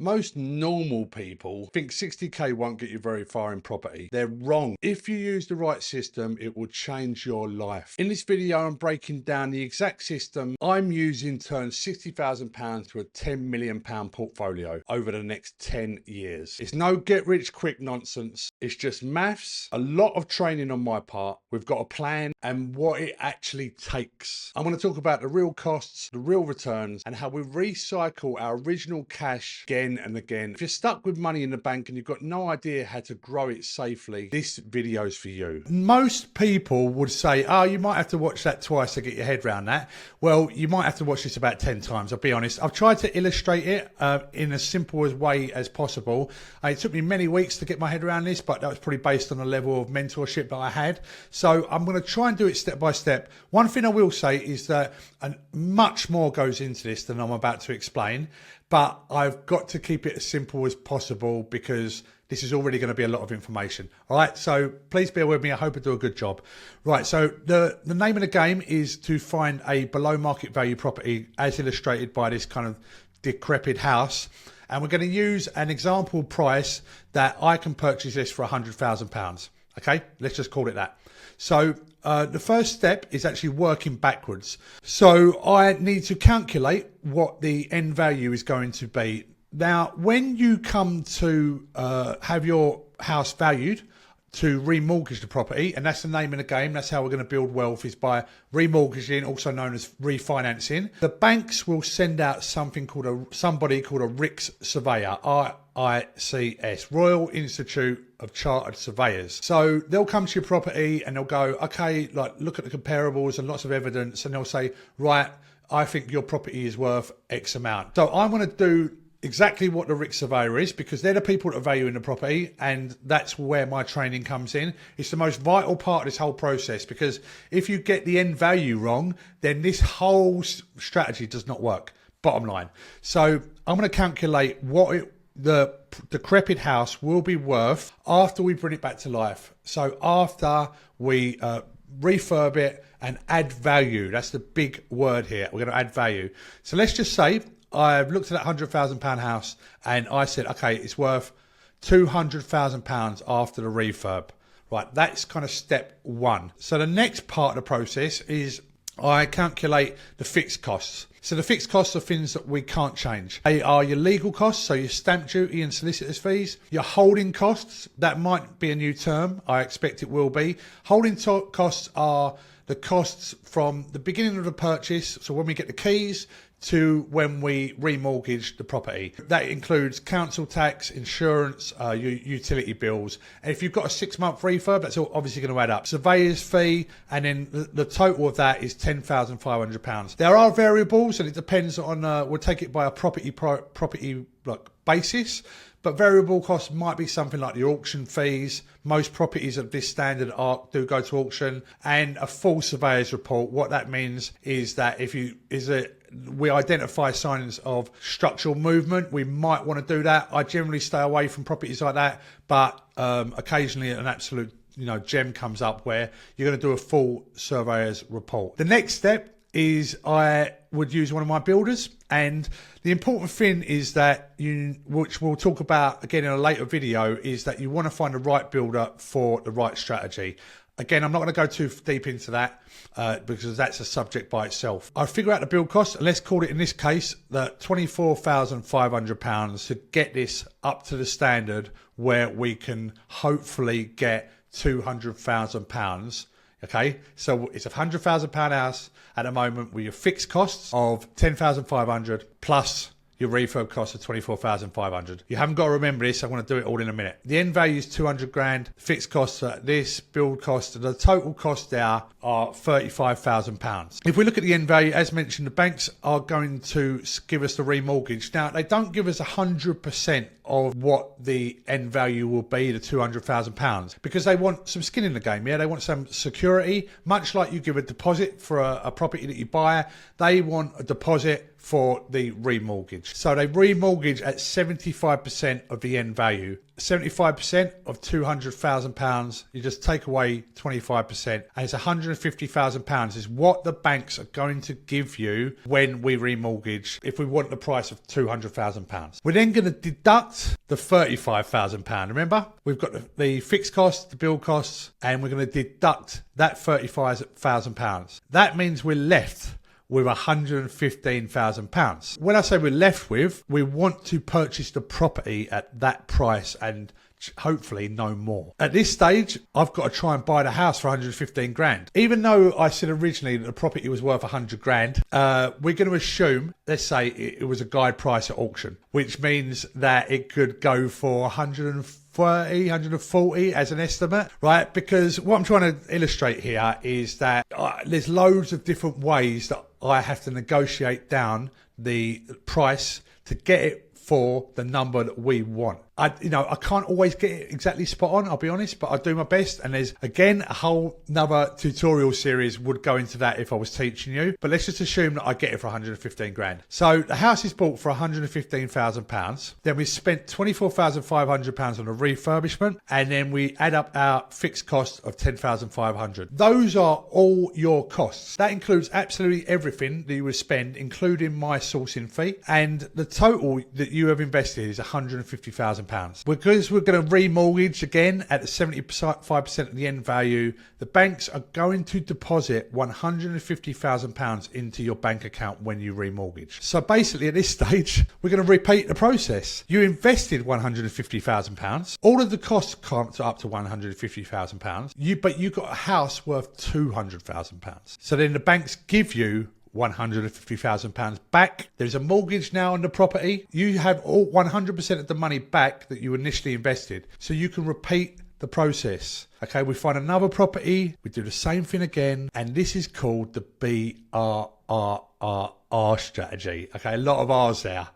Most normal people think 60k won't get you very far in property. They're wrong. If you use the right system, it will change your life. In this video, I'm breaking down the exact system I'm using to turn £60,000 to a £10 million portfolio over the next 10 years. It's no get rich quick nonsense. It's just maths, a lot of training on my part. We've got a plan and what it actually takes. I'm going to talk about the real costs, the real returns, and how we recycle our original cash again and again. If you're stuck with money in the bank and you've got no idea how to grow it safely, this video's for you. Most people would say, oh, you might have to watch that twice to get your head around that. Well, you might have to watch this about 10 times, I'll be honest. I've tried to illustrate it in as simple a way as possible. It took me many weeks to get my head around this, but that was probably based on the level of mentorship that I had. So I'm going to try and do it step by step. One thing I will say is that much more goes into this than I'm about to explain, but I've got to keep it as simple as possible because this is already going to be a lot of information. All right, so please bear with me. I hope I do a good job. Right, so the name of the game is to find a below market value property as illustrated by this kind of decrepit house. And we're going to use an example price that I can purchase this for £100,000. Okay, let's just call it that. So the first step is actually working backwards. So I need to calculate what the end value is going to be. Now, when you come to have your house valued to remortgage the property, and that's the name of the game, that's how we're going to build wealth, is by remortgaging, also known as refinancing. The banks will send out something called somebody called a RICS surveyor, RICS, Royal Institute of Chartered Surveyors. So they'll come to your property and they'll go, okay, like look at the comparables and lots of evidence, and they'll say, right, I think your property is worth X amount. So I'm going to do exactly what the RICS surveyor is, because they're the people that are valuing the property, and that's where my training comes in. It's the most vital part of this whole process, because if you get the end value wrong, then this whole strategy does not work, bottom line. So I'm going to calculate what the decrepit house will be worth after we bring it back to life. So after we refurb it and add value, that's the big word here. We're going to add value. So let's just say I've looked at that £100,000 house and I said, okay, it's worth £200,000 after the refurb. Right, that's kind of step one. So the next part of the process is I calculate the fixed costs. So the fixed costs are things that we can't change. They are your legal costs, so your stamp duty and solicitor's fees. Your holding costs, that might be a new term. I expect it will be. Holding costs are the costs from the beginning of the purchase, so when we get the keys, to when we remortgage the property. That includes council tax, insurance, your utility bills. And if you've got a 6-month refurb, that's all obviously going to add up. Surveyor's fee, and then the total of that is £10,500. There are variables, and it depends on, we'll take it by a property like basis. But variable costs might be something like the auction fees. Most properties of this standard do go to auction, and a full surveyor's report. What that means is that we identify signs of structural movement, we might want to do that. I generally stay away from properties like that, but occasionally an absolute gem comes up where you're going to do a full surveyor's report. The next step is I would use one of my builders, and the important thing is that which we'll talk about again in a later video, is that you want to find the right builder for the right strategy. Again, I'm not going to go too deep into that because that's a subject by itself. I figure out the build cost, and let's call it in this case that £24,500 to get this up to the standard where we can hopefully get £200,000. Okay, so it's a £100,000 house at the moment with your fixed costs of £10,500 plus your refurb cost of £24,500. You haven't got to remember this. I'm going to do it all in a minute. The end value is 200 grand. Fixed costs are this, build cost, the total cost there are £35,000. If we look at the end value, as mentioned, the banks are going to give us the remortgage. Now, they don't give us 100% of what the end value will be, the £200,000, because they want some skin in the game. Yeah, they want some security, much like you give a deposit for a property that you buy. They want a deposit for the remortgage. So they remortgage at 75% of the end value. 75% of £200,000, you just take away 25%, and it's £150,000 is what the banks are going to give you when we remortgage if we want the price of £200,000. We're then going to deduct the £35,000. Remember, we've got the fixed costs, the bill costs, and we're going to deduct that £35,000. That means we're left with £115,000. When I say we're left with, we want to purchase the property at that price and hopefully no more. At this stage, I've got to try and buy the house for 115 grand. Even though I said originally that the property was worth 100 grand, we're going to assume, let's say it was a guide price at auction, which means that it could go for 140 as an estimate, right? Because what I'm trying to illustrate here is that there's loads of different ways that I have to negotiate down the price to get it for the number that we want. I can't always get it exactly spot on, I'll be honest, but I do my best. And there's, again, a whole another tutorial series would go into that if I was teaching you. But let's just assume that I get it for 115 grand. So the house is bought for £115,000. Then we spent £24,500 on a refurbishment. And then we add up our fixed cost of £10,500. Those are all your costs. That includes absolutely everything that you would spend, including my sourcing fee. And the total that you have invested is £150,000. Because we're going to remortgage again at the 75% of the end value, the banks are going to deposit £150,000 into your bank account when you remortgage. So basically at this stage, we're going to repeat the process. You invested £150,000. All of the costs come up to £150,000. But you got a house worth £200,000. So then the banks give you £150,000 back. There's a mortgage now on the property. You have all 100% of the money back that you initially invested. So you can repeat the process. Okay, we find another property, we do the same thing again, and this is called the BRRR strategy. Okay, a lot of R's there.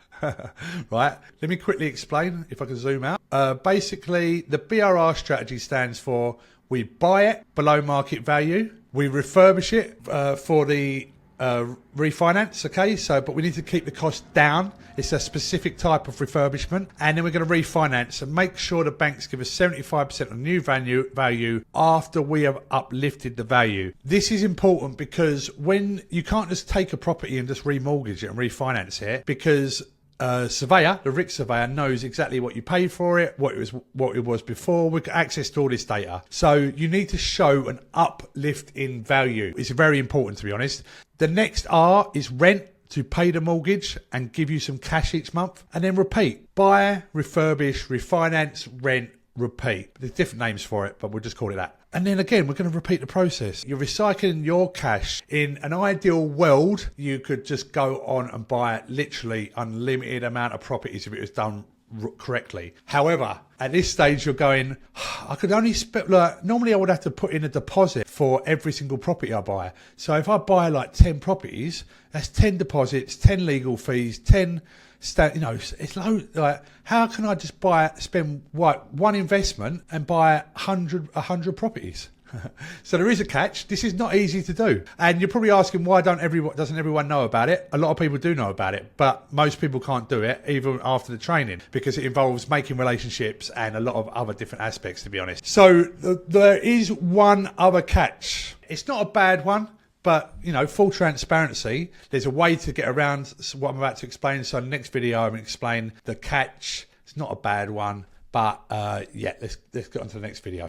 Right, let me quickly explain if I can zoom out. Basically, the BRR strategy stands for we buy it below market value, we refurbish it for the refinance, okay, but we need to keep the cost down. It's a specific type of refurbishment, and then we're going to refinance and make sure the banks give us 75% of new value after we have uplifted the value. This is important because when you can't just take a property and just remortgage it and refinance it, because surveyor, the RIC surveyor, knows exactly what you paid for it, what it was before. We've got access to all this data. So you need to show an uplift in value. It's very important, to be honest. The next R is rent, to pay the mortgage and give you some cash each month, and then repeat. Buy, refurbish, refinance, rent, repeat. There's different names for it, but we'll just call it that. And then again, we're going to repeat the process. You're recycling your cash. In an ideal world, you could just go on and buy literally unlimited amount of properties if it was done correctly. However, at this stage, you're going, I could only spend, normally I would have to put in a deposit for every single property I buy. So if I buy like 10 properties, that's 10 deposits, 10 legal fees, 10, it's low. Like, how can I just spend one investment and buy 100 properties? So there is a catch. This is not easy to do. And you're probably asking, why doesn't everyone know about it? A lot of people do know about it, but most people can't do it even after the training, because it involves making relationships and a lot of other different aspects, to be honest. So there is one other catch. It's not a bad one, but, full transparency, there's a way to get around what I'm about to explain. So in the next video, I'm going to explain the catch. It's not a bad one, but let's get on to the next video.